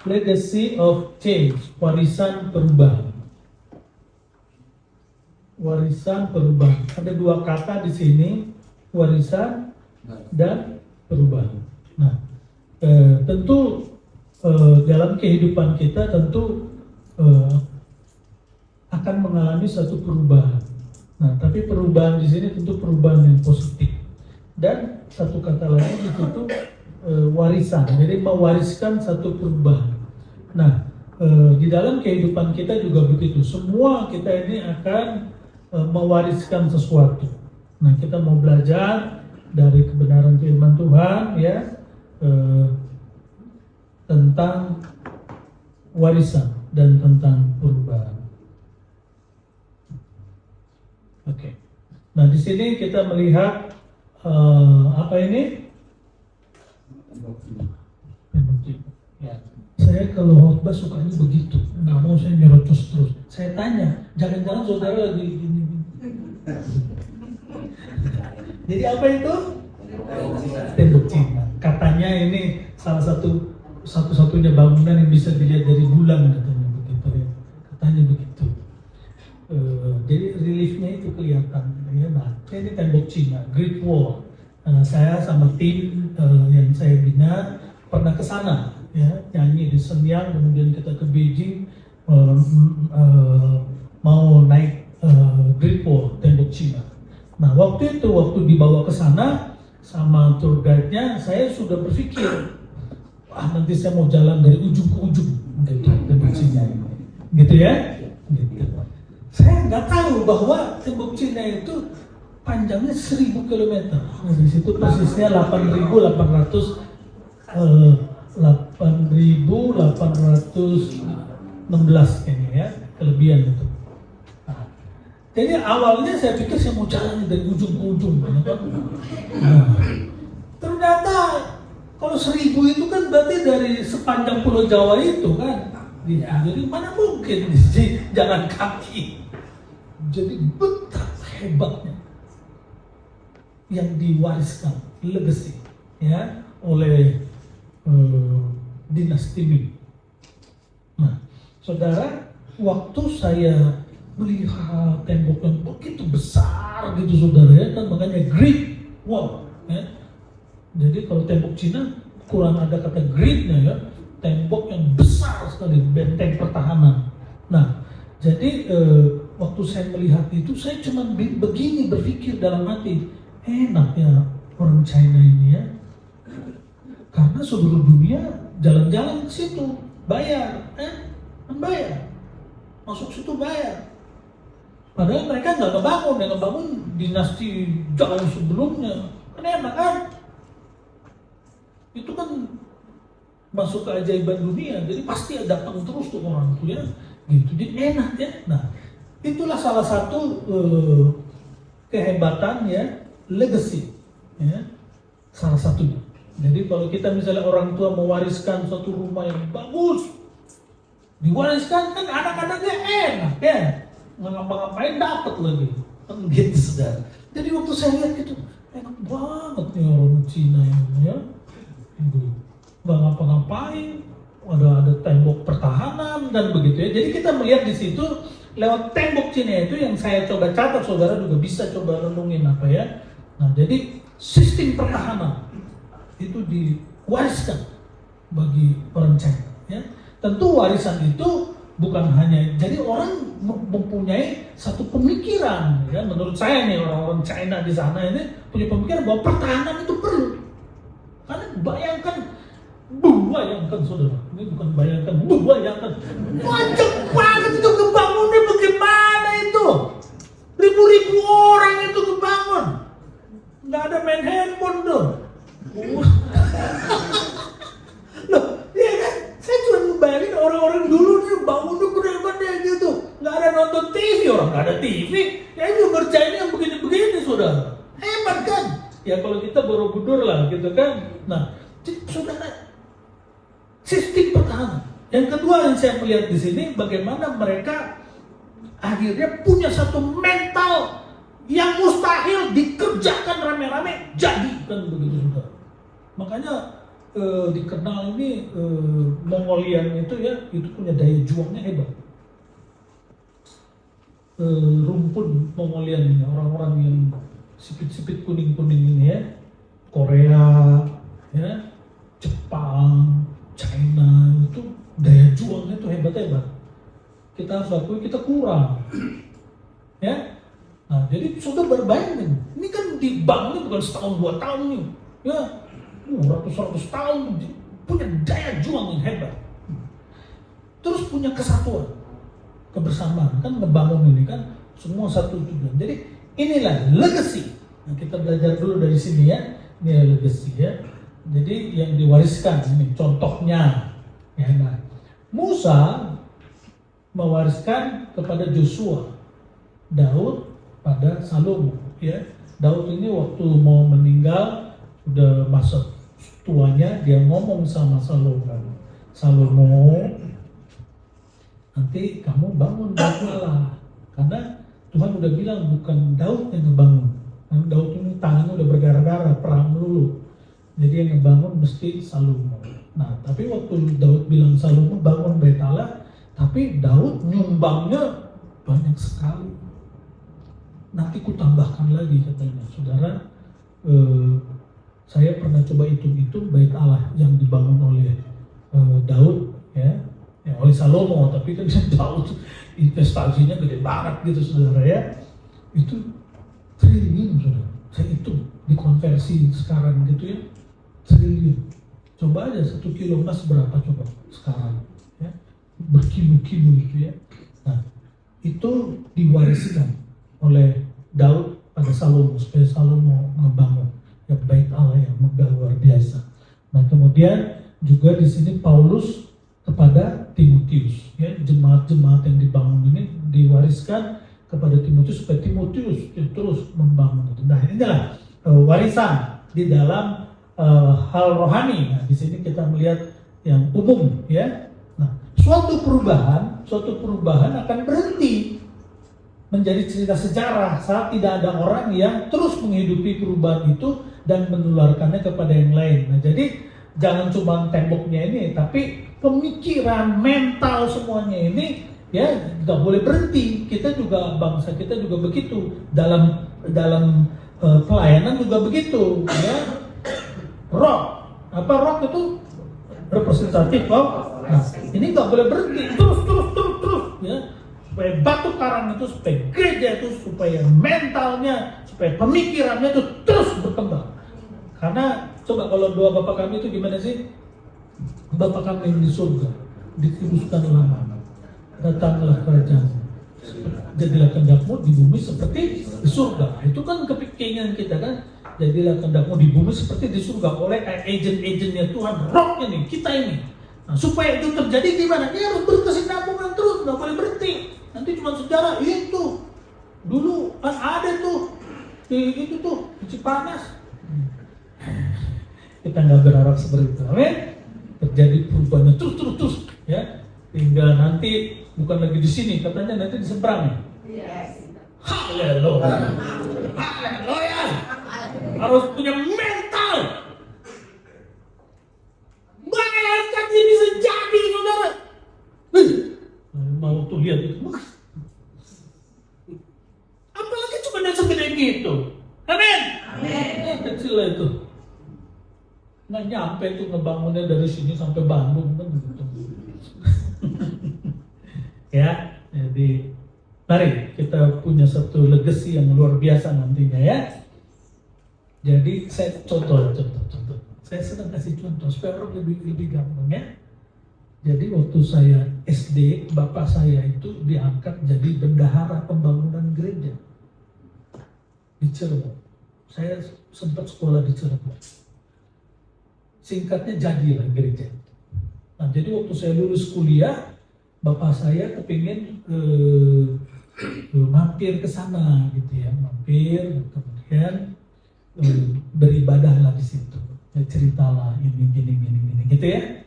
Legacy of change, warisan perubahan. Warisan perubahan. Ada dua kata di sini, warisan dan perubahan. Nah, tentu dalam kehidupan kita tentu akan mengalami satu perubahan. Nah, tapi perubahan di sini tentu perubahan yang positif. Dan satu kata lain itu tuh warisan. Jadi mewariskan satu perubahan. Nah, di dalam kehidupan kita juga begitu. Semua kita ini akan mewariskan sesuatu. Nah, kita mau belajar dari kebenaran firman Tuhan ya tentang warisan dan tentang perubahan. Oke. Nah, di sini kita melihat apa ini? Ya. Saya kalau khotbah sukanya begitu, nggak mau saya nyerocos terus. Saya tanya, jangan-jangan saudara lagi gini. Jadi apa itu? Tembok Cina. Katanya ini salah satu-satunya bangunan yang bisa dilihat dari bulan, katanya begitu ya. Katanya begitu. Jadi reliefnya itu kelihatan. Ya, nah, ini tembok Cina, Great Wall. Saya sama tim yang saya bina pernah ke sana, ya, nyanyi di Shenyang, kemudian kita ke Beijing, mau naik Great Wall, tembok Cina. Nah, waktu dibawa ke sana sama tour guide-nya, saya sudah berpikir, nanti saya mau jalan dari ujung ke ujung, gitu, tembok Cina, gitu ya. Gitu. Saya nggak tahu bahwa tembok Cina itu panjangnya 1000 km. Nah, di situ persisnya 8.816 kayaknya ya, kelebihan itu. Nah, jadi awalnya saya pikir saya mau jalan dari ujung ke ujung. Nah, ternyata kalau 1000 itu kan berarti dari sepanjang Pulau Jawa itu kan. Jadi mana mungkin jalan kaki. Jadi betapa hebatnya yang diwariskan legacy ya oleh dinasti Ming. Nah, saudara, waktu saya melihat tembok yang begitu besar gitu, saudara ya, kan makanya Great Wall. Ya. Jadi kalau tembok Cina kurang ada kata great-nya ya, tembok yang besar sekali, benteng pertahanan. Nah, jadi waktu saya melihat itu, saya cuma begini berpikir dalam hati, enak ya orang China ini ya, karena seluruh dunia jalan-jalan ke situ bayar, bayar, masuk situ bayar. Padahal mereka nggak ngebangun dinasti jauh sebelumnya, kan enak kan? Itu kan masuk keajaiban dunia, jadi pasti datang terus tuh orang tuh ya, gitu, jadi enak ya. Nah, itulah salah satu kehebatan ya, legacy ya, salah satunya. Jadi kalau kita misalnya orang tua mewariskan suatu rumah yang bagus, diwariskan kan anak-anaknya enak ya, ngapa-ngapain dapat lagi, kan gitu saudara. Jadi waktu saya lihat gitu, enak banget nih orang Cina ini ya, nggak ngapa-ngapain, ada tembok pertahanan dan begitu ya. Jadi kita melihat di situ lewat tembok Cina itu yang saya coba catat, saudara juga bisa coba renungin apa ya. Nah, jadi sistem pertahanan itu diwariskan bagi orang China ya. Tentu warisan itu bukan hanya, jadi orang mempunyai satu pemikiran ya. Menurut saya nih, orang-orang China di sana ini punya pemikiran bahwa pertahanan itu perlu. Karena bayangkan saudara, ini bukan bayangkan, panjang banget itu kebangunnya, bagaimana itu? Ribu-ribu orang itu kebangun, nggak ada main handphone tuh. Loh, iya kan? Saya cuma ngebayangin orang-orang dulu nih bangunnya gede-gede gitu, nggak ada nonton TV, orang nggak ada TV, ya itu ngerjain yang begini-begini, saudara. Hebat kan? Ya kalau kita Borobudur lah gitu kan. Nah, saudara, sistem pertahanan. Yang kedua yang saya melihat di sini, bagaimana mereka akhirnya punya satu mental yang mustahil dikerjakan rame-rame, jadi kan begitu, saudara. Makanya dikenal ini Mongolian itu ya, itu punya daya juangnya hebat. Rumpun Mongolian ini, orang-orang yang sipit-sipit kuning-kuning ini ya, Korea, ya, Jepang, China, itu daya juangnya itu hebat-hebat. Kita harus akui kita kurang, ya. Nah, jadi sudah berbayangin, ini kan dibangun bukan setahun 2 tahun nih, ya, ratus-ratus tahun, punya daya juang yang hebat. Terus punya kesatuan, kebersamaan, kan ngebangun ini kan semua satu tujuan. Jadi inilah legacy. Nah, kita belajar dulu dari sini ya, ini legacy ya. Jadi yang diwariskan ini contohnya, ya. Nah, Musa mewariskan kepada Joshua, Daud pada Salomo, ya. Daud ini waktu mau meninggal udah masa tuanya, dia ngomong sama Salomo, nanti kamu bangun Bait Allah, karena Tuhan udah bilang bukan Daud yang ngebangun. Karena Daud ini tangannya udah berdarah-darah, perang dulu. Jadi yang ngebangun mesti Salomo. Nah, tapi waktu Daud bilang Salomo bangun Bait Allah, tapi Daud nyumbangnya banyak sekali. Nanti ku tambahkan lagi katanya, saudara. Saya pernah coba hitung-hitung Bait Allah yang dibangun oleh Daud, ya oleh Salomo, tapi kan Daud investasinya gede banget gitu, saudara ya. Itu triliun, saudara. Saya hitung dikonversi sekarang gitu ya, triliun. Coba aja 1 kilo emas berapa coba sekarang, ya, berkilo-kilo gitu ya. Nah, itu diwariskan oleh Daud pada Salomo supaya Salomo ngebangun ya Bait Allah yang megah luar biasa. Nah, kemudian juga di sini Paulus kepada Timotius, ya, jemaat-jemaat yang dibangun ini diwariskan kepada Timotius supaya Timotius terus membangun itu. Nah, inilah warisan di dalam hal rohani. Nah, di sini kita melihat yang umum, ya. Nah, suatu perubahan akan berhenti menjadi cerita sejarah saat tidak ada orang yang terus menghidupi perubahan itu dan menularkannya kepada yang lain. Nah, jadi jangan cuma temboknya ini, tapi pemikiran, mental semuanya ini ya nggak boleh berhenti. Kita juga, bangsa kita juga begitu, dalam pelayanan juga begitu, ya. Rock itu representatif loh. Nah, ini nggak boleh berhenti, terus, ya. Supaya batu karang itu, supaya gereja itu, supaya mentalnya, supaya pemikirannya itu terus berkembang. Karena coba kalau doa Bapa kami itu gimana sih? Bapa kami yang di surga, dikuduskanlah namamu, datanglah kerajaan-Mu, jadilah kehendak-Mu di bumi seperti di surga. Itu kan keinginan kita kan, jadilah kehendak-Mu di bumi seperti di surga oleh agent-agentnya Tuhan, rohnya nih, kita ini. Nah, supaya itu terjadi gimana? Dia harus berkesinambungan terus, nggak boleh berhenti. Nanti cuma sejarah itu dulu kan ada tuh itu tuh di Cipanas. Kita nggak berharap seperti itu, amin. Terjadi perubahannya terus, ya. Tinggal nanti bukan lagi di sini, katanya nanti di seberang. Yes. Haleluya. Haleluya. Harus punya mental. Bayangkan ini bisa jadi, saudara. Mau tuh lihat itu, apalagi cuma yang segede gitu, amin. Kecil lah itu, nggak nyampe tuh ngebangunnya dari sini sampai Bandung kan gitu. Ya, jadi mari kita punya satu legacy yang luar biasa nantinya ya. Jadi saya contoh. Saya sedang kasih contoh supaya orang lebih gampang ya. Jadi waktu saya SD, bapak saya itu diangkat jadi bendahara pembangunan gereja di Cirebon. Saya sempat sekolah di Cirebon. Singkatnya jadilah gereja. Nah, jadi waktu saya lulus kuliah, bapak saya kepingin mampir ke sana gitu ya, mampir, kemudian beribadahlah di situ. Ya, ceritalah ini gini gitu ya.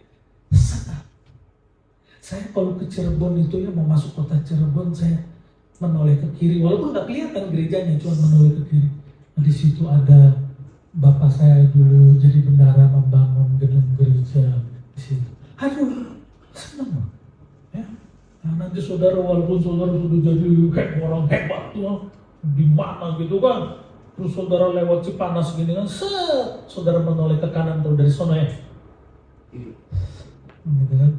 Saya kalau ke Cirebon itu ya, mau masuk kota Cirebon, saya menoleh ke kiri, walaupun nggak kelihatan gerejanya, cuma menoleh ke kiri. Nah, di situ ada bapak saya dulu jadi bendahara membangun gedung gereja di situ. Aduh, senang. Ya. Nah, nanti saudara walaupun saudara sudah jadi kayak orang hebat tuh, di mana gitu kan, terus saudara lewat Cipanas gini kan, saudara menoleh ke kanan tuh dari sana ya. Gitu kan.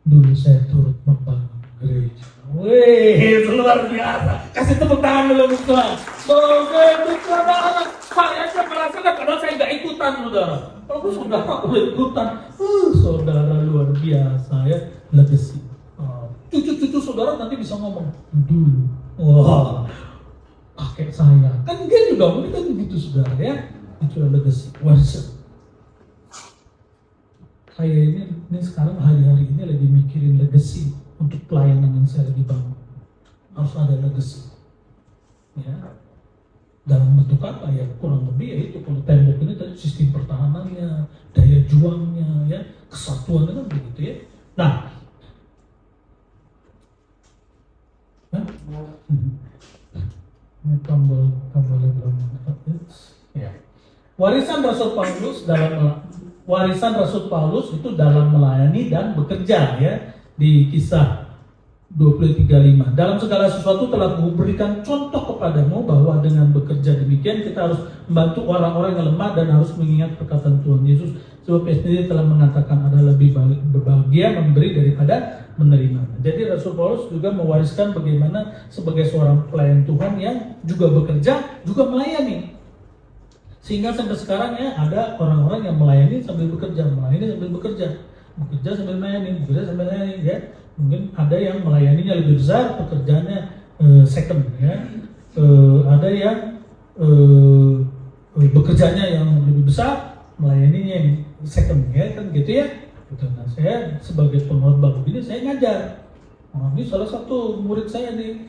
Dulu saya turut membangun gereja. Wih, luar biasa. Kasih tepuk tangan dulu Tuhan. Begitu saudara, saya aja merasakan padahal saya nggak ikutan saudara. Kalau saudara boleh ikutan, saudara luar biasa ya, legacy. Cucu-cucu saudara nanti bisa ngomong dulu. Wah, kakek saya kan dia juga mungkin kan begitu saudara ya. Itu legacy, warisan. Saya ini sekarang hari-hari ini lagi mikirin legacy untuk pelayanan yang saya lagi bangun. Harus ada legacy. Ya. Dalam bentuk apa ya? Kurang lebih ya itu kalau tembok ini tadi sistem pertahanannya, daya juangnya, ya, kesatuannya kan begitu ya. Nah, ini tombol belum ya. Warisan Rasul Paulus itu dalam melayani dan bekerja ya, di Kisah 20:35. Dalam segala sesuatu telah memberikan contoh kepadamu bahwa dengan bekerja demikian kita harus membantu orang-orang yang lemah dan harus mengingat perkataan Tuhan Yesus, sebab Dia sendiri telah mengatakan ada lebih berbahagia memberi daripada menerima. Jadi Rasul Paulus juga mewariskan bagaimana sebagai seorang pelayan Tuhan yang juga bekerja, juga melayani. Sehingga sampai sekarang ya ada orang-orang yang melayani sambil bekerja, bekerja sambil melayani, ya. Mungkin ada yang melayaninya lebih besar, pekerjaannya second ya. Ada yang bekerjanya yang lebih besar, melayaninya yang second ya, kan gitu ya. Nah, saya sebagai pengkhotbah begini saya ngajar. Ini salah satu murid saya nih.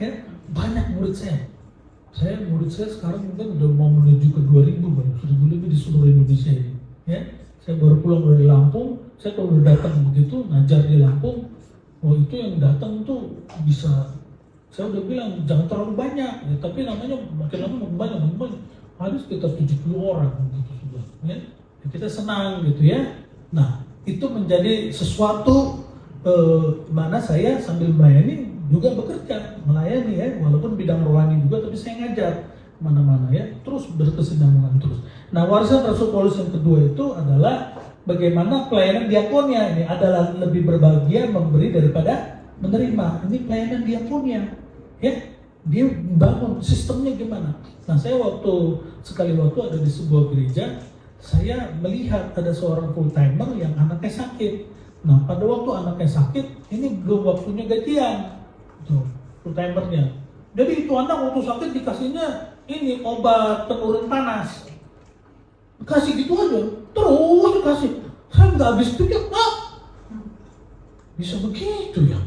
Ya, banyak murid saya. Murid saya sekarang mungkin udah mau menuju ke 2.000 lebih di seluruh Indonesia ini. Ya, saya baru pulang dari Lampung. Saya kalau udah datang begitu ngajar di Lampung, itu yang datang tuh bisa. Saya udah bilang jangan terlalu banyak, ya, tapi namanya makin lama makin banyak. Harus sekitar 70 orang gitu sudah. Ya, kita senang gitu ya. Nah, itu menjadi sesuatu mana saya sambil melayani juga bekerja, melayani ya, walaupun bidang rohani juga, tapi saya ngajar mana-mana ya, terus berkesinambungan terus. Nah, warisan Rasul Paulus yang kedua itu adalah bagaimana pelayanan diakonnya ini adalah lebih berbahagia memberi daripada menerima. Ini pelayanan diakonnya, ya, dia bangun sistemnya gimana. Nah, saya sekali waktu ada di sebuah gereja, saya melihat ada seorang full timer yang anaknya sakit. Nah, pada waktu anaknya sakit, ini belum waktunya gajian. Full timernya. Jadi itu anak waktu sakit dikasihnya ini obat penurun panas. Kasih gitu aja, terus dikasih. Saya nggak habis pikir, bisa begitu ya?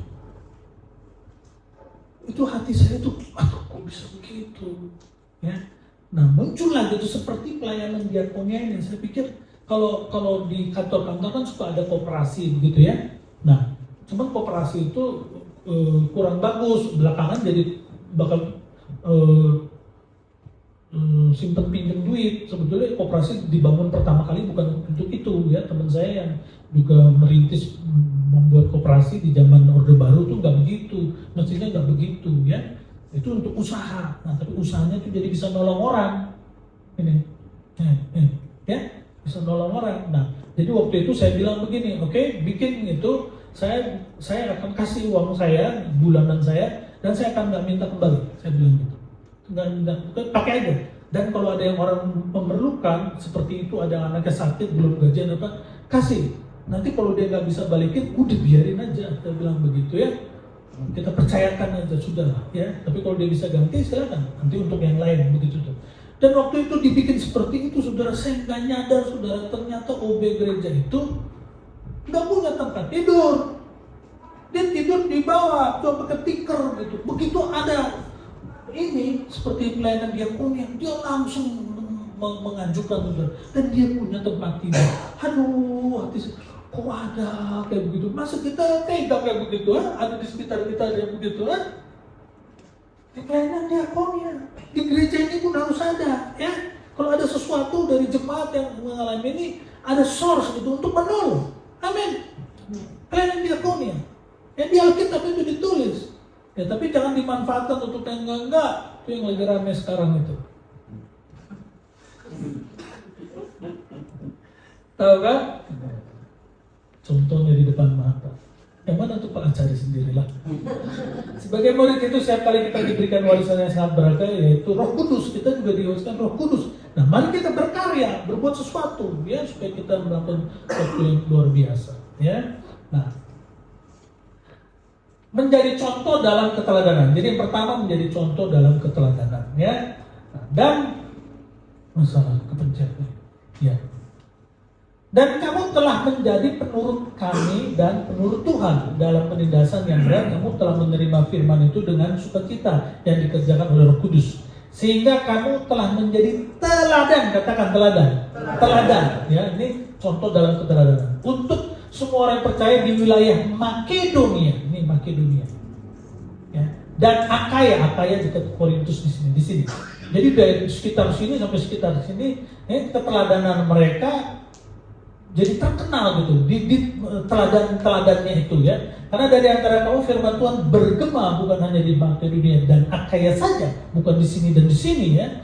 Itu hati saya tuh, kok bisa begitu? Ya. Nah, muncul lagi itu seperti pelayanan diakonia ini. Saya pikir kalau di kantor-kantor kan suka ada koperasi begitu ya. Nah, cuman koperasi itu kurang bagus, belakangan jadi bakal simpen pinjam duit. Sebetulnya koperasi dibangun pertama kali bukan untuk itu ya. Teman saya yang juga merintis membuat koperasi di zaman Orde Baru tuh nggak begitu, mestinya nggak begitu ya. Itu untuk usaha. Nah, tapi usahanya tuh jadi bisa nolong orang ini, ya, bisa nolong orang. Nah, jadi waktu itu saya bilang begini, oke, bikin itu. Saya akan kasih uang saya, bulanan saya, dan saya akan nggak minta kembali. Saya bilang gitu, nggak minta, pakai aja. Dan kalau ada yang orang memerlukan seperti itu, ada anaknya sakit belum gajian apa, kasih. Nanti kalau dia nggak bisa balikin, udah biarin aja. Saya bilang begitu ya. Kita percayakan aja sudah ya. Tapi kalau dia bisa ganti silakan. Nanti untuk yang lain begitu tuh. Dan waktu itu dibikin seperti itu, saudara, saya nggak nyadar, saudara, ternyata OB gereja itu nggak punya tempat tidur. Dia tidur di bawah, coba pakai tikar gitu. Begitu ada ini seperti pelayanan diakonia, dia langsung mengajukan saudara. Dan dia punya tempat tidur. Aduh, hati saya, kok ada kayak begitu? Masa kita tega kayak begitu? Ada di sekitar kita ada yang begitu? Di pelayanan diakonia. di gereja ini pun harus ada, ya. Kalau ada sesuatu dari jemaat yang mengalami ini, ada source gitu untuk menolong. Amin. Kalian diakonia. Ya di Alkitab itu ditulis. Ya tapi jangan dimanfaatkan untuk yang enggak. Itu yang lagi rame sekarang itu. Tahu kan? Contohnya di depan mata. Yang mana tuh Pak cari sendirilah. Sebagai murid itu setiap kali kita diberikan warisan yang sangat berharga, yaitu Roh Kudus. Kita juga diwariskan Roh Kudus. Nah, mari kita berkarya, berbuat sesuatu, ya supaya kita melakukan sesuatu yang luar biasa. Ya, nah, menjadi contoh dalam keteladanan. Jadi yang pertama menjadi contoh dalam keteladanan, ya. Nah, dan masalah kepencetan, ya. Dan kamu telah menjadi penurut kami dan penurut Tuhan dalam penindasan yang berat. Kamu telah menerima firman itu dengan sukacita yang dikerjakan oleh Roh Kudus, sehingga kamu telah menjadi teladan. Katakan teladan. Teladan. Ya, ini contoh dalam keteladanan untuk semua orang percaya di wilayah Makedonia. Ini Makedonia. Ya. Dan Akaya dekat Korintus di sini. Jadi dari sekitar sini sampai sekitar sini, keteladanan mereka jadi terkenal gitu di teladannya itu, ya. Karena dari antara kamu firman Tuhan bergema bukan hanya di Makedonia dan Akaya saja, bukan di sini dan di sini, ya.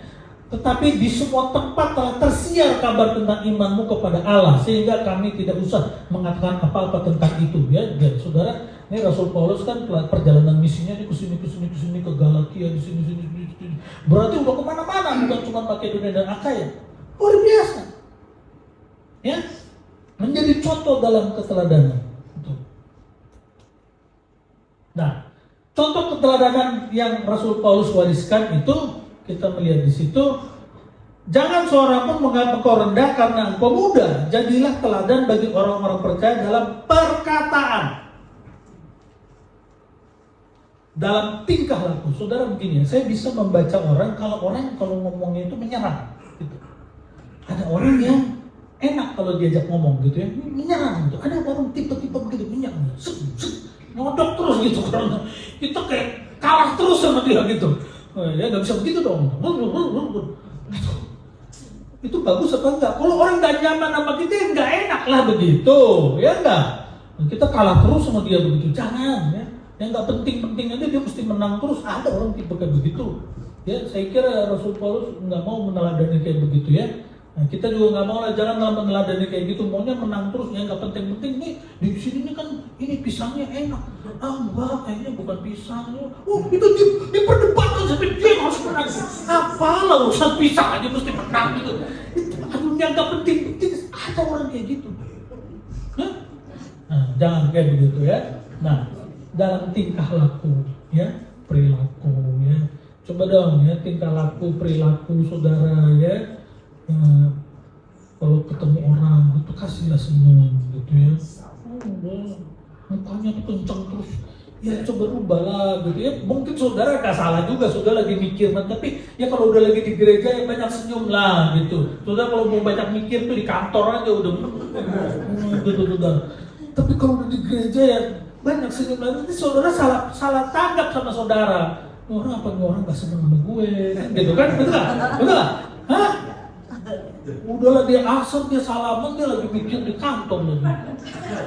Tetapi di semua tempat telah tersiar kabar tentang imanmu kepada Allah, sehingga kami tidak usah mengatakan apa-apa tentang itu, ya. Jadi, saudara, ini Rasul Paulus kan perjalanan misinya ini ke sini ke Galatia, di sini. Berarti udah kemana-mana, bukan cuma Makedonia dan Akaya. Luar biasa, ya. Menjadi contoh dalam keteladanan. Nah, contoh keteladanan yang Rasul Paulus wariskan itu kita melihat di situ. Jangan seorang pun menganggap engkau rendah karena engkau muda. Jadilah teladan bagi orang-orang percaya dalam perkataan, dalam tingkah laku. Saudara begini, saya bisa membaca orang kalau ngomongnya itu menyerang. Gitu. Ada orang yang enak kalau diajak ngomong gitu, ya, menyerang gitu. Ada orang tipe-tipe begitu, menyerang, nyodok terus gitu. Karena kita kayak kalah terus sama dia gitu. Ya nggak bisa begitu dong. Itu bagus apa enggak? Kalau orang nggak nyaman sama kita, nggak enak lah begitu, ya enggak? Kita kalah terus sama dia begitu, jangan, ya. Yang nggak penting-penting aja dia mesti menang terus. Ada orang tipe kayak begitu. Ya, saya kira Rasul Paulus nggak mau meneladani kayak begitu, ya. Nah, kita juga nggak mau lah, jangan meneladani kayak gitu, maunya menang terus, ya nggak penting-penting nih. Di sini nih kan ini pisangnya enak, enggak, kayaknya bukan pisangnya. Oh itu diperdebatkan sampai dia harus menang. Apalah urusan pisang aja mesti menang gitu. Itu yang nggak penting-penting. Ada orang kayak gitu. Nah, jangan kayak begitu, ya. Nah, dalam tingkah laku, ya, perilaku, ya. Coba dong, ya, tingkah laku, perilaku saudara, ya. Kalau ketemu orang itu kasihlah senyum gitu, ya. Mukanya tuh kenceng terus, ya coba rubahlah gitu, ya. Mungkin saudara gak salah juga, saudara lagi mikir, tapi ya kalau udah lagi di gereja ya banyak senyum lah gitu. Saudara kalau mau banyak mikir tuh di kantor aja udah gitu, saudara. Tapi kalau udah di gereja ya banyak senyum lah. Nanti saudara salah tanggap sama saudara. Orang gak seneng sama gue, gitu kan? Betul lah? Hah? Udahlah dia asal, dia salaman, dia lagi mikir di kantor lagi.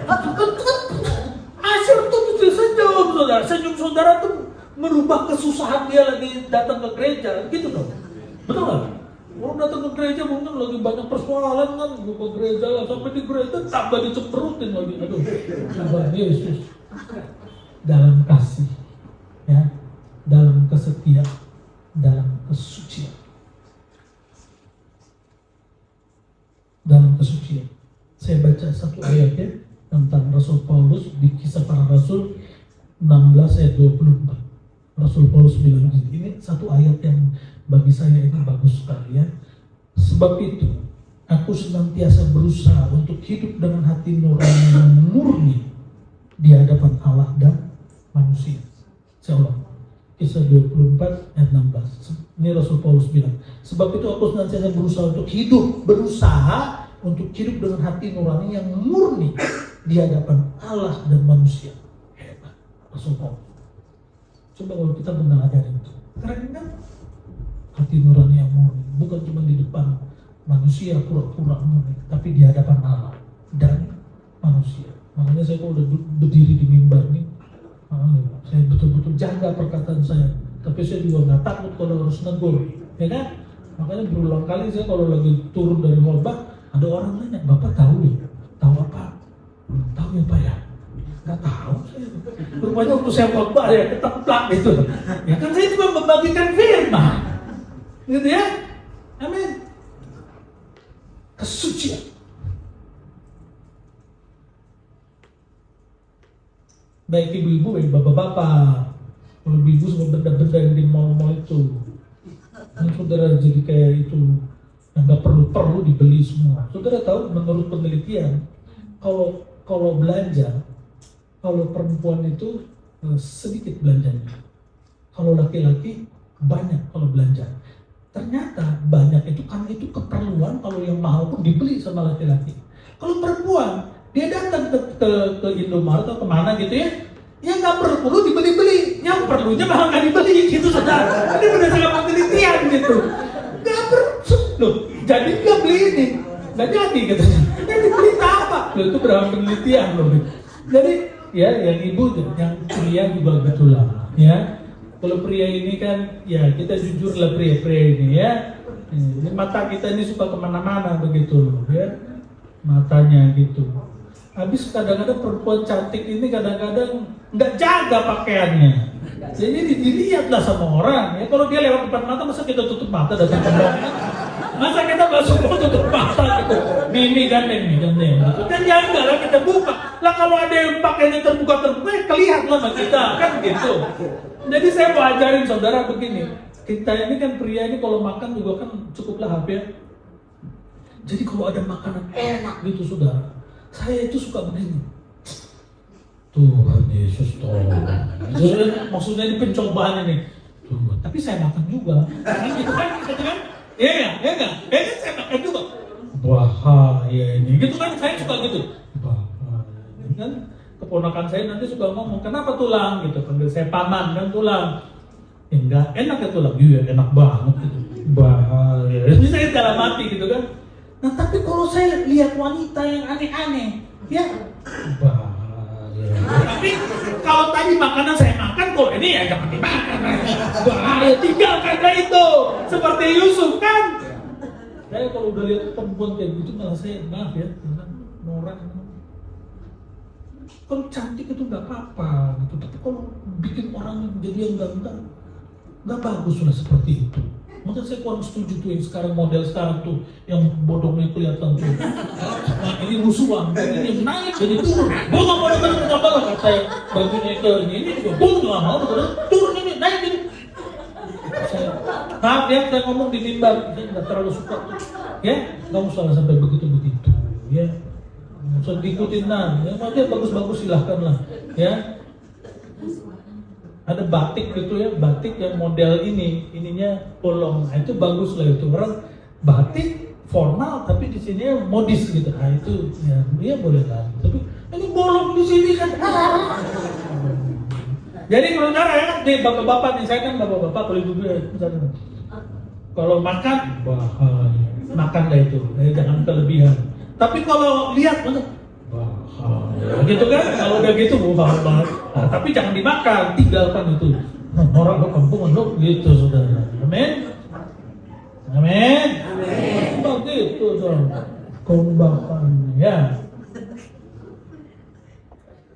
Asal tuh mesti senyum, saudara. Senyum saudara tuh merubah kesusahan dia lagi datang ke gereja, gitu dong. Betul nggak? Orang datang ke gereja mungkin lagi banyak persoalan kan, ke gereja lah, sampai di gereja tambah dicemperutin lagi. Aduh, Tuhan Yesus. Dalam kasih, ya, dalam kesetiaan, dalam kesucian. Dalam kesucian. Saya baca satu ayat, ya, tentang Rasul Paulus di Kisah Para Rasul 16 ayat 24. Rasul Paulus bilang ini satu ayat yang bagi saya ini bagus sekali, ya. Sebab itu aku senantiasa berusaha untuk hidup dengan hati nurani yang murni di hadapan Allah dan manusia. Saya ulang. Kisah 24 ayat 16. Ini Rasul Paulus bilang, sebab itu aku senantiasa berusaha untuk hidup dengan hati nurani yang murni di hadapan Allah dan manusia. Hebat Rasul Paulus. Coba kalau kita meneladani itu, keren kan? hati nurani yang murni, bukan cuma di depan manusia pura-pura murni, tapi di hadapan Allah dan manusia. Makanya saya kalau udah berdiri di mimbar nih, saya betul-betul jaga perkataan saya. Tapi saya juga nggak takut kalau harus negur, ya kan? Makanya berulang kali saya kalau lagi turun dari khotbah, ada orang nanya, Bapak tahu ya? Tahu apa? Tahu ya Pak ya? Nggak tahu saya. Rupanya waktu saya khotbah ya keteplak gitu. Ya kan saya cuma membagikan firman, gitu ya? Amin. Kesucian. Baik ibu-ibu, baik bapak-bapak, kalau ibu semua benda-benda yang di mall-mall itu, dan saudara jadi kayak itu, yang nggak perlu dibeli semua. Saudara tahu menurut penelitian, kalau belanja, kalau perempuan itu sedikit belanjanya, kalau laki-laki banyak kalau belanja. Ternyata banyak itu karena itu keperluan, kalau yang mahal pun dibeli sama laki-laki. Kalau perempuan, dia datang ke Indomaret atau kemana gitu ya, yang nggak perlu dibeli-beli, yang perlunya malah nggak dibeli gitu saudara. Ini berdasarkan penelitian gitu. Nggak perlu, loh, jadi nggak beli ini, nggak jadi katanya. Yang dibeli apa? Loh, itu berapa penelitian loh. Jadi ya, yang ibu, yang pria juga gitulah, ya. Kalau pria ini kan, ya kita jujur lah pria-pria ini ya. Ini mata kita ini suka kemana-mana begitu loh, ya. Matanya gitu. Habis kadang-kadang perempuan cantik ini kadang-kadang nggak jaga pakaiannya. Jadi dilihatlah sama orang. Ya kalau dia lewat depan mata, masa kita tutup mata dan tembok? Masa kita masuk tutup mata gitu? Mimi gandeng gitu. Dan jangan lah kita buka. Lah kalau ada yang pakainya terbuka ya kelihatan lah sama kita kan gitu. Jadi saya mau ajarin saudara begini. Kita ini kan pria ini kalau makan juga kan cukup lahap ya. Jadi kalau ada makanan enak gitu saudara, saya itu suka begini. Tuhan Yesus tolong. Maksudnya ini pencobaan ini. Tuh, tapi saya makan juga. Gitu kan? Iya kan? Saya makan juga. Bahaya ini. Gitu kan? Saya suka gitu. Bahaya. Kan keponakan saya nanti suka ngomong, kenapa tulang? Gitu. Panggil saya paman kan tulang. Enggak, enak ya tulang. Iya, enak banget gitu. Bahaya. Ini saya dalam mati gitu kan. Nah tapi kalau saya lihat wanita yang aneh-aneh, ya bahaya. Tapi kalau tadi makanan saya makan, kok ini ya jangan dimakan. Bahaya, tinggalkan itu. Seperti Yusuf kan. Saya kalau udah lihat perempuan kayak gitu, malah saya maaf ya, norak. Kalau cantik itu nggak apa-apa, gitu. Tapi kalau bikin orang jadi yang nggak bagus lah seperti itu. Maka saya kurang setuju tuh yang sekarang model sekarang tuh yang bodongnya kelihatan tuh. Nah, ini rusuhan, ini naik jadi turun. Gue nggak mau dengar apa lah kata saya bajunya ke ini juga gue nggak mau turun ini naik ini. Maaf ya, saya ngomong di mimbar, saya nggak terlalu suka tuh. Ya, nggak usah sampai begitu ya. Nggak usah diikutin nah. Ya, mau dia bagus-bagus silahkan lah. Ya. Ada batik gitu ya, batik yang model ininya bolong, nah itu bagus lah itu. Orang batik formal tapi di sini modis gitu, nah itu ya dia boleh lah. Tapi ini bolong di sini kan. Jadi menurut saya ya, nih bapak-bapak nih, saya kan bapak-bapak kalau ibu ya, kalau makan bahaya, makan lah itu, jangan kelebihan. Tapi kalau lihat bahaya, gitu kan, kalau udah gitu bahaya banget. Nah, tapi jangan dimakan, tinggalkan itu. Orang lo kampungan lo gitu saudara. Amin. Amin. Amin. Begitu dong. Kombakan ya.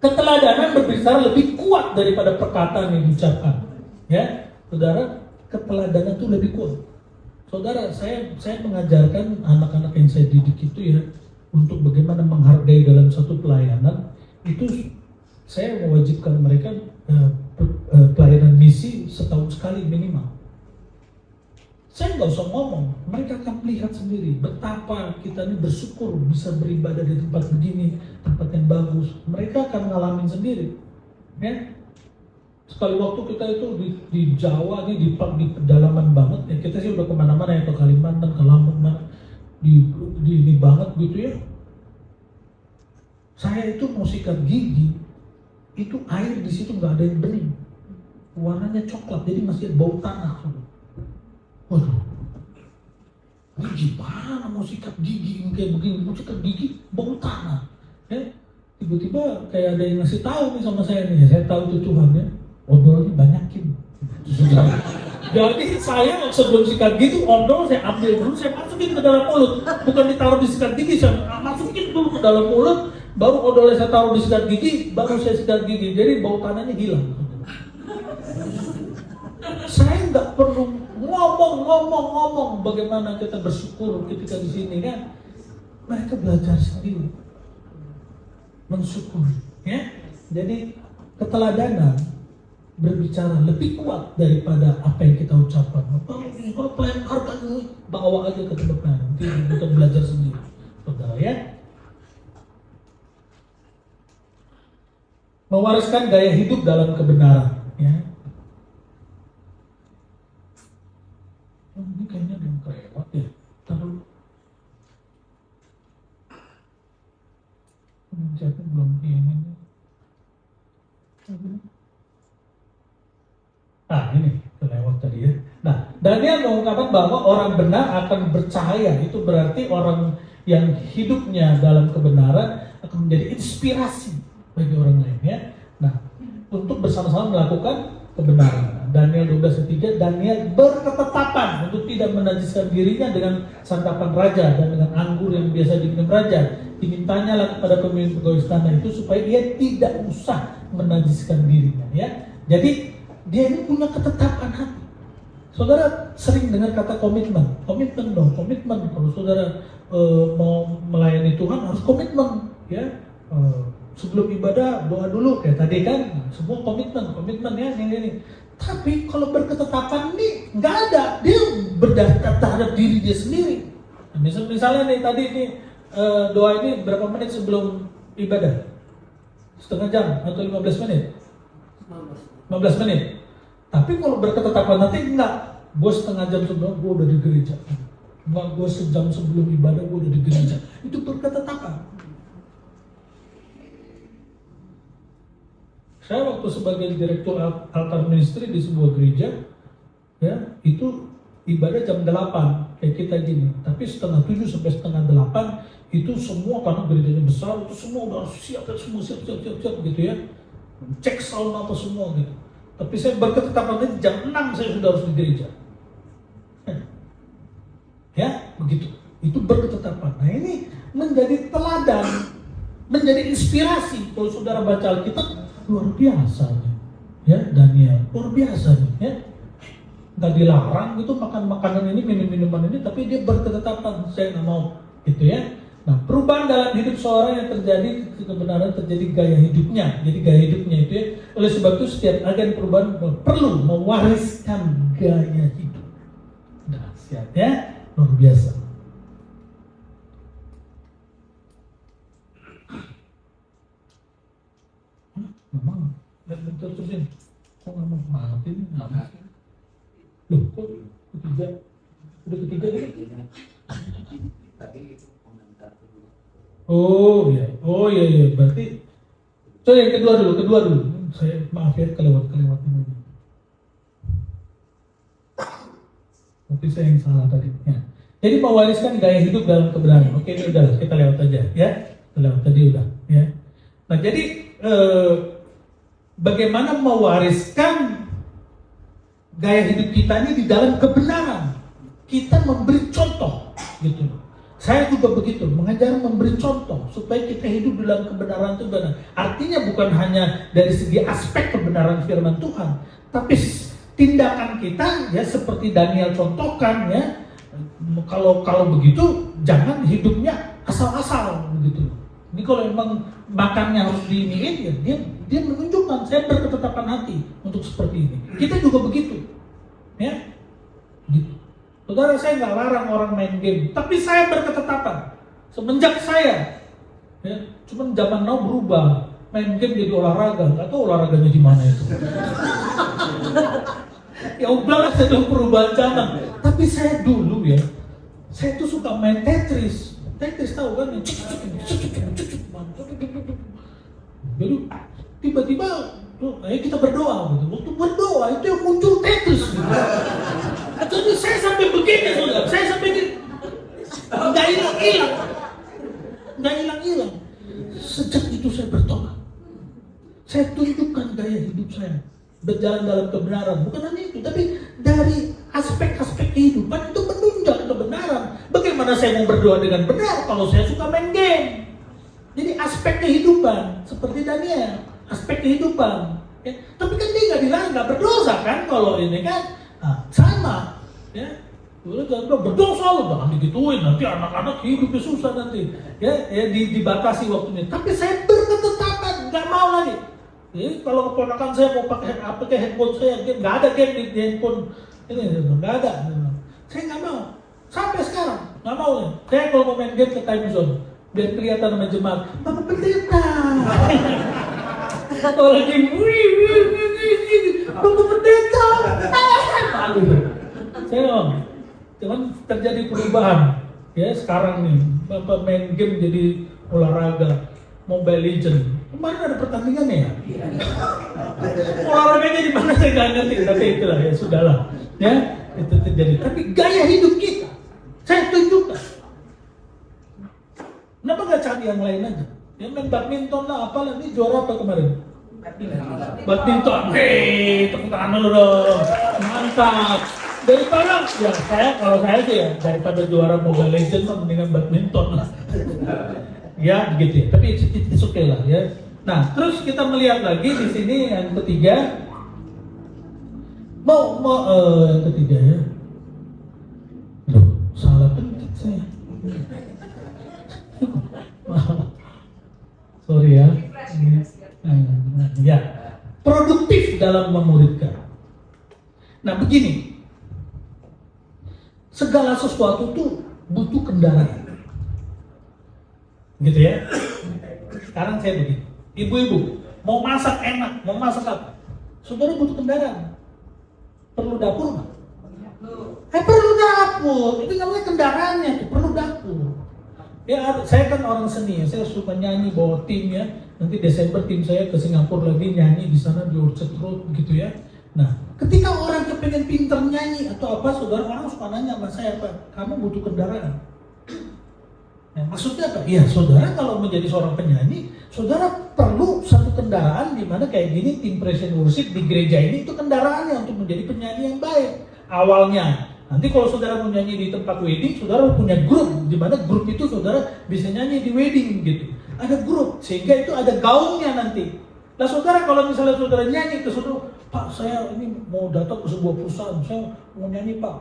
Keteladanan berbicara lebih kuat daripada perkataan yang diucapkan. Ya, saudara, keteladanan itu lebih kuat. Saudara, saya mengajarkan anak-anak yang saya didik itu ya untuk bagaimana menghargai dalam satu pelayanan itu. Saya mewajibkan mereka pelayanan misi setahun sekali minimal. Saya nggak usah ngomong, mereka akan melihat sendiri betapa kita ini bersyukur bisa beribadah di tempat begini, tempat yang bagus. Mereka akan ngalamin sendiri. Ya? Sekali waktu kita itu di Jawa ini di pedalaman banget, ya kita sih udah kemana-mana ya, ke Kalimantan, ke Lampung, di banget gitu ya. Saya itu mau sikat gigi. Itu air di situ nggak ada yang bening, warnanya coklat, jadi masih bau tanah. Waduh, ini gimana mau sikat gigi kayak begini, mau sikat gigi bau tanah. Ya, tiba-tiba kayak ada yang ngasih tahu nih sama saya nih, saya tahu itu Tuhan ya, odolnya banyakin. Jadi saya sebelum sikat gigi odol saya ambil dulu, saya masukin ke dalam mulut, bukan ditaruh di sikat gigi, saya masukin dulu ke dalam mulut, baru odolnya saya taruh di sikat gigi, baru saya sikat gigi, jadi bau tanahnya hilang. Saya nggak perlu ngomong bagaimana kita bersyukur ketika di sini kan, mereka belajar sendiri mensyukuri, ya. Jadi keteladanan berbicara lebih kuat daripada apa yang kita ucapkan. Apa yang harga ini bawa aja ke depan, nanti kita belajar sendiri, saudara ya. Mewariskan gaya hidup dalam kebenaran, ya. Ini kayaknya ada yang kelewat ya. Taruh. Siapa belum ini? Ini kelewat tadi ya. Nah, Daniel mengungkapkan bahwa orang benar akan bercahaya. Itu berarti orang yang hidupnya dalam kebenaran akan menjadi inspirasi bagi orang lain ya. Nah, untuk bersama-sama melakukan kebenaran. Daniel 12:3, Daniel berketetapan untuk tidak menajiskan dirinya dengan santapan raja dan dengan anggur yang biasa diminum raja. Dimintanya lah kepada pemimpin pegawai istana itu supaya ia tidak usah menajiskan dirinya ya. Jadi dia ini punya ketetapan hati. Saudara sering dengar kata komitmen. Komitmen. Kalau saudara mau melayani Tuhan harus komitmen ya. Sebelum ibadah doa dulu kayak tadi kan, semua komitmen ya ini. Tapi kalau berketetapan ini nggak ada, dia berdasar terhadap diri dia sendiri. Nah, misalnya nih tadi nih doa ini berapa menit sebelum ibadah? Setengah jam atau 15 menit? 15 menit. Tapi kalau berketetapan nanti enggak, gue setengah jam sebelum gue udah di gereja. Enggak, gue sejam sebelum ibadah gue udah di gereja. Itu berketetapan. Saya waktu sebagai direktur altar ministry di sebuah gereja, ya itu ibadah jam 8 kayak kita gini. Tapi setengah 7 sampai setengah 8 itu semua karena gerejanya besar itu semua udah siap gitu ya. Cek sound apa semua gitu. Tapi saya berketetapan jam 6 saya sudah harus di gereja. Ya begitu. Itu berketetapan. Nah ini menjadi teladan, menjadi inspirasi. Kalau saudara baca Alkitab luar biasa ya Daniel, luar biasa nih ya, nggak dilarang gitu makan makanan ini, minum minuman ini, tapi dia berketetapan saya nggak mau gitu ya. Nah perubahan dalam hidup seorang yang terjadi kebenaran terjadi gaya hidupnya, jadi gaya hidupnya itu ya. Oleh sebab itu setiap agen perubahan perlu mewariskan gaya hidup. Dahsyat ya, luar biasa. Memang, terusin. Kok nggak mau mati nih? Loh, kok ketiga? Udah ketiga gitu? Oh iya. Berarti, so yang kedua dulu. Saya maaf ya kelewat ini. Mungkin saya yang salah tadi. Ya. Jadi mewariskan gaya hidup dalam kebenaran. Oke, ini udah kita lewat aja ya. Lewat tadi udah ya. Nah jadi bagaimana mewariskan gaya hidup kita ini di dalam kebenaran? Kita memberi contoh, gitu. Saya juga begitu, mengajar memberi contoh supaya kita hidup dalam kebenaran itu benar. Artinya bukan hanya dari segi aspek kebenaran firman Tuhan, tapi tindakan kita ya seperti Daniel contohkan ya. Kalau begitu jangan hidupnya asal-asal begitu. Ini kalau memang makannya harus diiniin ya dia menunjukkan saya berketetapan hati untuk seperti ini. Kita juga begitu, ya. Gitu. Saudara saya nggak larang orang main game, tapi saya berketetapan. Semenjak saya, ya, cuman zaman now berubah, main game jadi olahraga, nggak tahu olahraganya di mana itu. Ya udahlah sedang perubahan zaman. Tapi saya dulu ya, saya tuh suka main Tetris. Tetris tahu kan? Jadi tiba-tiba tuh, kita berdoa gitu. Waktu berdoa itu yang muncul Tetris gitu. Jadi saya sampai saya bertobat. Saya tunjukkan gaya hidup saya berjalan dalam kebenaran. Bukan hanya itu, tapi dari aspek-aspek kehidupan itu menunjang kebenaran. Bagaimana saya mau berdoa dengan benar kalau saya suka main game? Jadi aspek kehidupan seperti Daniel, aspek kehidupan. Ya. Tapi kan dia nggak berdosa kan kalau ini kan sama. Ya. Berdosa loh, jangan digituin, nanti anak-anak hidupnya susah nanti. Ya dibatasi waktunya. Tapi saya berketetapan, nggak mau lagi. Jadi kalau keponakan saya mau pakai handphone saya, nggak ada game di handphone ini, nggak ada. Saya nggak mau. Sampai sekarang nggak mau nih. Saya kalau mau main game ke time zone, biar kelihatan sama jemaat. Bapak pendeta. Kalau lagi Bapak pendeta. Malu. Saya cuman terjadi perubahan. Ya sekarang nih, Bapak main game jadi olahraga, Mobile Legends. Kemarin ada pertandingannya ya? Olahraganya di mana saya nggak ngerti, tapi itulah ya sudahlah. Ya itu terjadi. Tapi gaya hidup kita, saya tunjukkan. Kenapa nggak cari yang lain aja? Yang main badminton lah, apalah, ini juara apa kemarin? Badminton. Tepuk tangan dulu dong. Mantap. Daripada ya kalau saya sih ya daripada juara Mobile Legends mendingan badminton lah. Ya begitu ya. Tapi it's okay lah ya. Nah terus kita melihat lagi di sini yang ketiga. Yang ketiga ya. Loh, salah pencet saya. Sorry ya. Ya. Produktif dalam memuridkan. Nah begini. Segala sesuatu tuh butuh kendaraan. Gitu ya. Sekarang saya begini. Ibu-ibu, mau masak enak, mau masak apa? Saudara butuh kendaraan. Perlu dapur nggak? Perlu dapur. Itu namanya kendaraannya tuh, perlu dapur. Ya, saya kan orang seni, saya suka nyanyi bawa tim ya. Nanti Desember tim saya ke Singapura lagi nyanyi di sana di Orchard Road gitu ya. Nah, ketika orang kepengen pinter nyanyi atau apa, saudara orang suka nanya sama saya, Pak, kamu butuh kendaraan. Nah, maksudnya apa? Ya, saudara kalau menjadi seorang penyanyi, saudara perlu satu kendaraan di mana kayak gini tim praise and worship di gereja ini itu kendaraannya untuk menjadi penyanyi yang baik. Awalnya, nanti kalau saudara mau nyanyi di tempat wedding, saudara punya grup di mana grup itu saudara bisa nyanyi di wedding gitu. Ada grup sehingga itu ada gaungnya nanti. Nah, saudara kalau misalnya saudara nyanyi ke saudara, Pak, saya ini mau datang ke sebuah perusahaan, saya mau nyanyi Pak.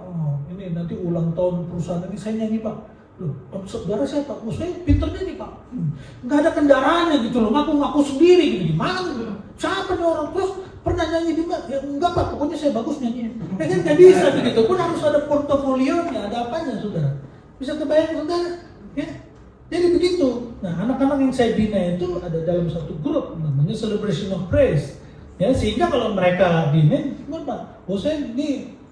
Ini nanti ulang tahun perusahaan ini saya nyanyi Pak. Loh, saudara siapa? Saya pinternya nih Pak. Nggak ada kendaraannya gitu loh, ngaku sendiri gitu. Gimana gitu? Siapa nih orang? Terus pernah nyanyi di mana? Ya enggak Pak, pokoknya saya bagus nyanyi. Ya kan nggak bisa begitu, pun harus ada portofolionya, ada apanya saudara. Bisa kebayang saudara? Ya. Jadi begitu. Nah, anak-anak yang saya bina itu ada dalam satu grup namanya Celebration of Praise. Ya, sehingga kalau mereka bina, gimana Pak?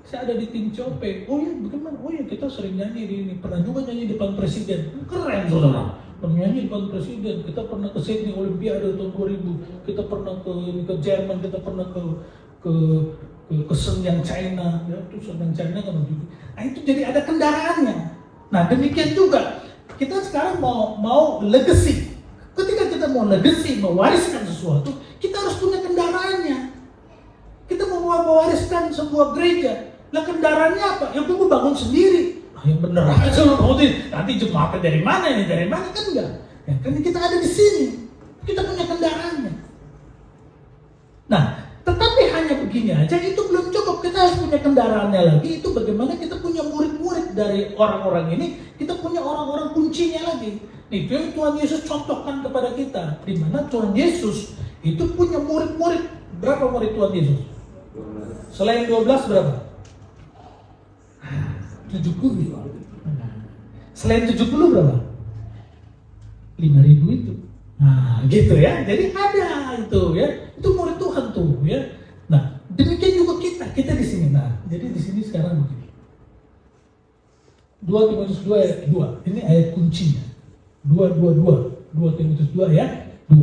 Saya ada di tim COP. Oh iya, bagaimana? Oh iya, kita sering nyanyi di ini. Pernah juga nyanyi di depan presiden. Keren saudara. Pernah nyanyi di depan presiden. Kita pernah ke Sydney Olimpiade tahun 2000. Kita pernah ke Jerman. Kita pernah ke Shenyang China. Ya, itu Shenyang China kan begitu. Nah itu jadi ada kendaraannya. Nah demikian juga kita sekarang mau legacy. Ketika kita mau legacy, mewariskan sesuatu, kita harus punya kendaraannya. Kita mau mewariskan sebuah gereja. Lah kendaraannya apa? Ya gue bangun sendiri. Yang bener aja loh, nanti jemaatnya dari mana ini? Dari mana kan enggak? Ya, kan kita ada di sini. Kita punya kendaraannya. Nah, tetapi hanya begini aja itu belum cukup. Kita harus punya kendaraannya lagi. Itu bagaimana kita punya murid-murid dari orang-orang ini. Kita punya orang-orang kuncinya lagi. Itu yang Tuhan Yesus contohkan kepada kita. Di mana Tuhan Yesus itu punya murid-murid. Berapa murid Tuhan Yesus? Selain 12 berapa? 70. Selain 70 berapa? 5.000 itu. Nah, gitu ya. Jadi ada itu ya. Itu murid Tuhan tuh ya. Nah, demikian juga kita di sini. Nah, jadi di sini sekarang begini. 2 Timotius 2 ayat 2. Ini ayat kuncinya. 2 Timotius 2 ya. 2.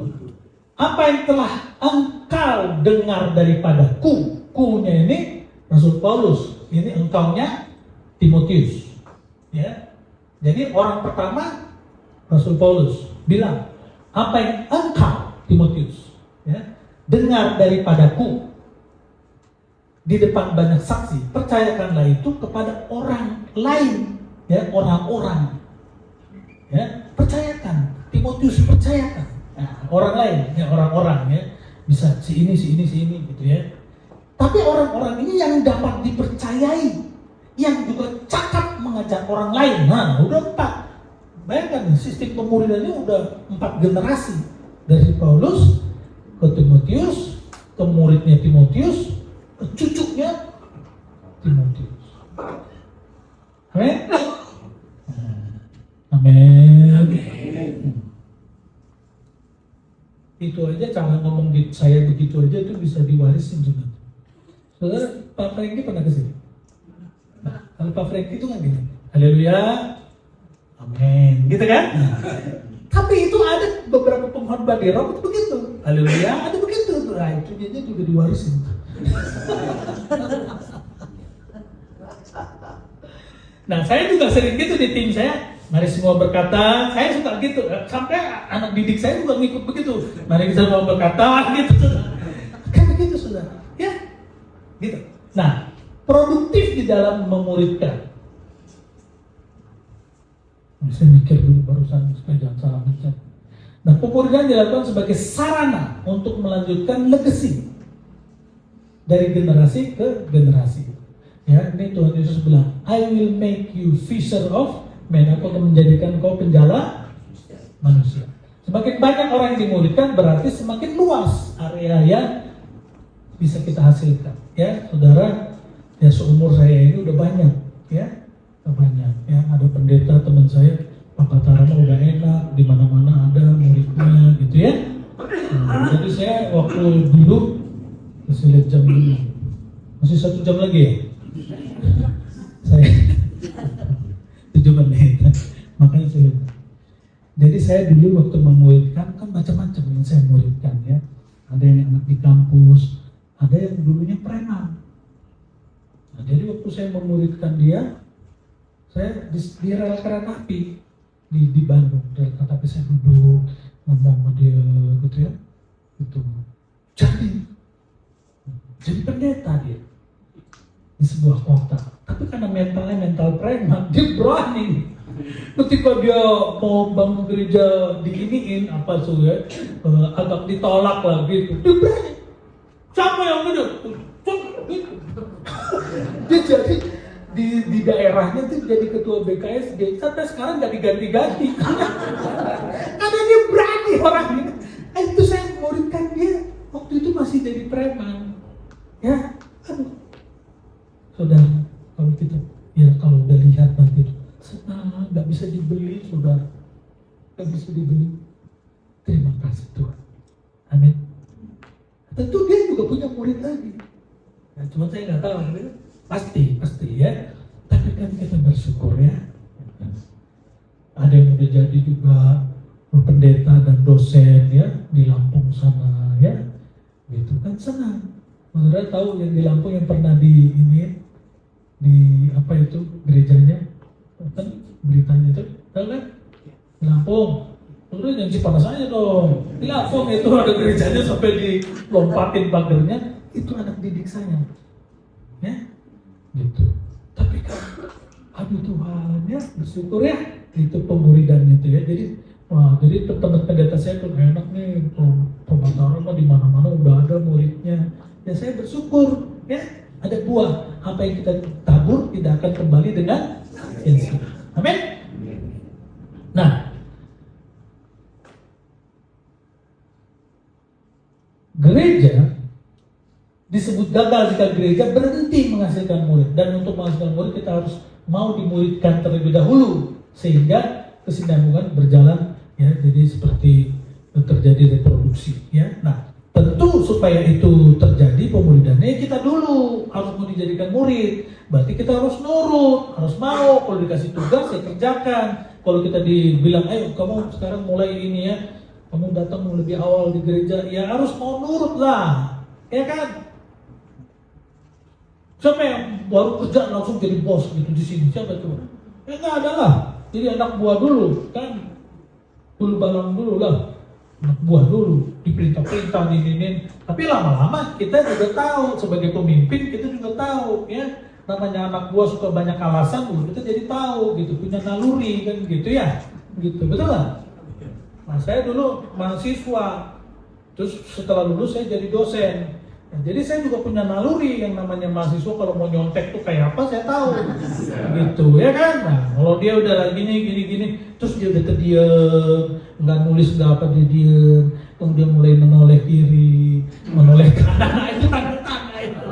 Apa yang telah engkau dengar daripadaku? Ku-nya ini Rasul Paulus. Ini engkaunya Timotius. Ya. Jadi orang pertama Rasul Paulus bilang, apa yang engkau Timotius, ya, dengar daripadaku di depan banyak saksi, percayakanlah itu kepada orang lain, ya, orang-orang, ya, percayakan. Timotius percayakan, nah, orang lain, ya, orang-orang, ya, bisa si ini, gitu ya. Tapi orang-orang ini yang dapat dipercayai, yang juga cakap mengajak orang lain. Nah, udah 4. Bayangkan sistem pemuridannya udah 4 generasi. Dari Paulus ke Timotius, ke muridnya Timotius, ke cucunya Timotius. Amin. Amin. Itu aja cara ngomong saya begitu aja itu bisa diwarisin juga. Saudara, Pak Franky pernah ke sini? Nah, kalau Pak Franky itu kan gini, haleluya, amin, gitu kan? Tapi itu ada beberapa pengkhotbah di Roma begitu, haleluya, ada begitu. Nah, itu dia juga diwarisin. Nah, saya juga sering gitu di tim saya. Mari semua berkata, saya suka gitu. Sampai anak didik saya juga ngikut begitu. Mari kita semua berkata, gitu. Kan begitu, saudara. Ya, gitu. Nah, produktif di dalam memuridkan. Saya mikir dulu barusan supaya jangan salah baca. Nah, pemuridan dilakukan sebagai sarana untuk melanjutkan legacy dari generasi ke generasi. Ya, ini Tuhan Yesus bilang, I will make you fisher of men, aku akan menjadikan kau penjala manusia. Semakin banyak orang yang dimuridkan berarti semakin luas area yang bisa kita hasilkan. Ya, saudara, ya seumur saya ini udah banyak, ya, banyak. Ya, ada pendeta teman saya, Pak Katarama udah enak, di mana-mana ada muridnya, gitu ya. Nah, jadi saya waktu dulu, saya lihat jam dulu, masih 1 jam lagi ya. Saya 7 menit, makanya saya. Jadi saya dulu waktu memuridkan kan macam-macam yang saya muridkan, ya. Ada yang anak di kampus, ada yang dulunya preman. Nah, jadi waktu saya memuridkan dia, saya di rel kereta api di Bandung, rel kereta api saya duduk ngomong sama dia, gitu ya, gitu. Jadi pendeta dia di sebuah kota. Tapi karena mentalnya mental preman, dia berani. Ketika dia mau bangun gereja diginiin apa tuh ya, agak ditolak lah gitu, dia berani. Siapa yang gede? Dia jadi di daerahnya tuh jadi ketua BKSD. Sampai sekarang nggak diganti-ganti. Karena dia berani orangnya. Itu saya muridkan dia. Waktu itu masih jadi preman. Ya, saudara, kalau kita, ya kalau udah lihat nanti, nggak bisa dibeli, saudara, nggak bisa dibeli. Terima kasih Tuhan, amin. Tentu dia juga punya murid lagi, ya, cuma saya nggak tahu, pasti ya. Tapi kan kita bersyukur ya. Ada yang udah jadi juga pendeta dan dosen ya di Lampung sana ya, gitu kan senang. Saudara tahu yang di Lampung yang pernah di apa itu gerejanya, kan beritanya itu, tahu kan? Di Lampung, saudara jangan Cipanas aja dong. Di Lampung itu ada gerejanya sampai dilompatin pagernya, itu anak didik saya, ya, gitu. Tapi kan, aduh Tuhan ya, bersyukur ya, itu pemuridan itu ya. Jadi teman pendeta saya tuh enak nih, pemantauan mah di mana-mana udah ada muridnya. Ya saya bersyukur ya, ada buah. Apa yang kita tabur tidak akan kembali dengan sia-sia. Amin. Nah, gereja disebut gagal jika gereja berhenti menghasilkan murid. Dan untuk menghasilkan murid kita harus mau dimuridkan terlebih dahulu sehingga kesinambungan berjalan ya. Jadi seperti terjadi reproduksi ya. Nah, tentu supaya itu terjadi pemuridannya kita dulu harus mau dijadikan murid. Berarti kita harus nurut, harus mau. Kalau dikasih tugas ya kerjakan. Kalau kita dibilang, ayo kamu sekarang mulai ini ya, kamu datang lebih awal di gereja, ya harus mau nurut lah, ya kan? Siapa yang baru kerja langsung jadi bos gitu di sini? Siapa itu? Ya nggak ada lah. Jadi anak buah dulu kan, dulu balang dulu lah. anak buah dulu, diperintah-perintah, diinin. Tapi lama-lama kita juga tahu, sebagai pemimpin kita juga tahu ya, namanya anak buah suka banyak alasan, kita jadi tahu gitu, punya naluri kan gitu ya, gitu, betul nggak? Nah saya dulu mahasiswa, terus setelah lulus saya jadi dosen. Nah, jadi saya juga punya naluri yang namanya mahasiswa, kalau mau nyontek tuh kayak apa saya tahu, gitu ya kan. Nah kalau dia udah gini, terus dia udah terdiam, nggak nulis nggak apa, dia diam, kemudian mulai menoleh kiri, menoleh kanan, itu tanda-tanda itu.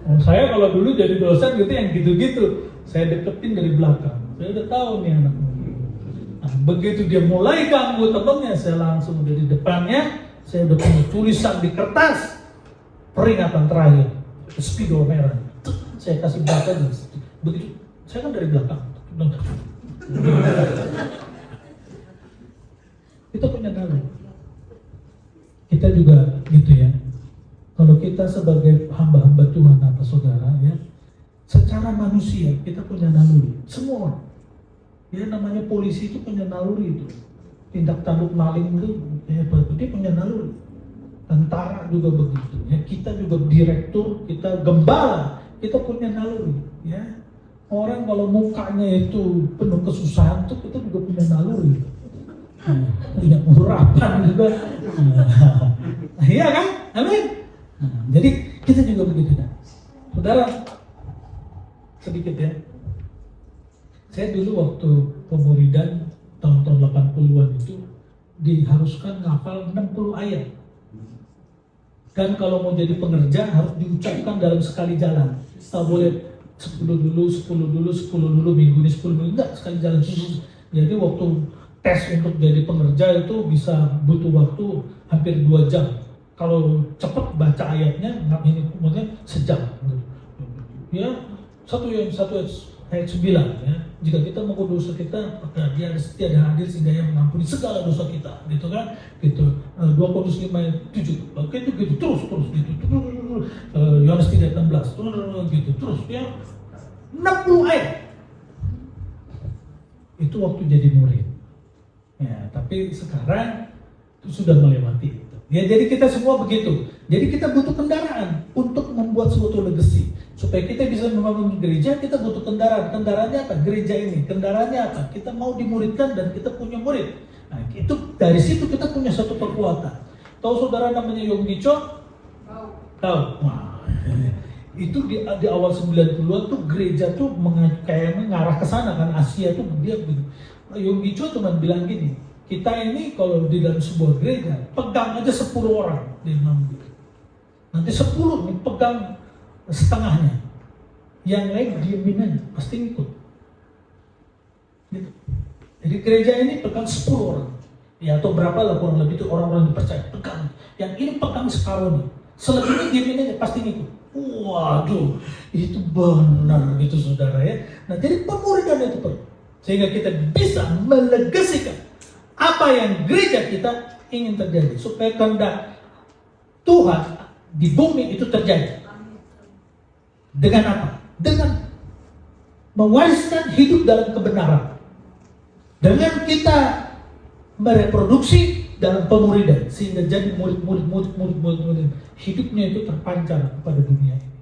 Oh, saya kalau dulu jadi dosen gitu yang gitu-gitu, saya deketin dari belakang, saya udah tahu nih anak. Nah, begitu dia mulai ganggu temennya, saya langsung dari depannya, saya udah punya tulisan di kertas, peringatan terakhir, spidol merah. Saya kasih baca di situ. Begitu, saya kan dari belakang. Kita punya naluri. Kita juga gitu ya. Kalau kita sebagai hamba-hamba Tuhan apa saudara ya, secara manusia kita punya naluri. Semua orang. Ya namanya polisi itu punya naluri itu. Tindak tanduk maling itu dia punya naluri. Tentara juga begitu ya, kita juga direktur, kita gembala, kita punya naluri ya. Orang kalau mukanya itu penuh kesusahan tuh kita juga punya naluri, punya urapan juga. Iya kan, amin. Jadi kita juga begitu kan. Saudara, sedikit ya, saya dulu waktu pemuridan tahun-tahun 80-an itu diharuskan ngafal 60 ayat. Dan kalau mau jadi pengerja harus diucapkan dalam sekali jalan. Tak boleh 10 dulu, minggu ini 10 minggu, enggak, sekali jalan. Jadi waktu tes untuk jadi pengerja itu bisa butuh waktu hampir 2 jam. Kalau cepat baca ayatnya, ini kemudian sejam. Ya, satu ayat 9 ya. Jika kita mengaku dosa kita, maka dia ada setia dan adil sehingga ia mengampuni segala dosa kita, gitu kan? Gitu. 2 Korintus 5 ayat 7. Oke itu gitu terus gitu. Yohanes 3:16 gitu terus ya. 60 ayat. Itu waktu jadi murid. Ya, tapi sekarang itu sudah melewati itu. Ya, jadi kita semua begitu. Jadi kita butuh kendaraan untuk membuat suatu legacy. Supaya kita bisa membangun gereja, kita butuh kendaraan. Kendaraannya apa? Gereja ini. Kendaraannya apa? Kita mau dimuridkan dan kita punya murid. Nah, itu dari situ kita punya satu kekuatan. Tahu saudara namanya Yonggi Cho? Tahu. Wah, itu di awal 90-an tuh gereja tuh kayak mengarah ke sana kan, Asia tuh dia begitu. Yonggi Cho cuma bilang gini, kita ini kalau di dalam sebuah gereja pegang aja 10 orang di dalam gereja. Nanti 10 nih pegang setengahnya, yang lain diemin aja, pasti ngikut. Gitu. Jadi gereja ini pegang 10 orang, ya atau berapa lah kurang lebih itu orang-orang dipercaya pegang. Yang ini pegang separuhnya, selebihnya diemin aja, pasti ngikut. Waduh, itu benar gitu saudara ya. Nah jadi pemuridan itu perlu, sehingga kita bisa melegasikan apa yang gereja kita ingin terjadi, supaya kehendak Tuhan di bumi itu terjadi. Dengan apa? Dengan mewariskan hidup dalam kebenaran. Dengan kita mereproduksi dalam pemuridan, sehingga jadi murid hidupnya itu terpancar kepada dunia ini.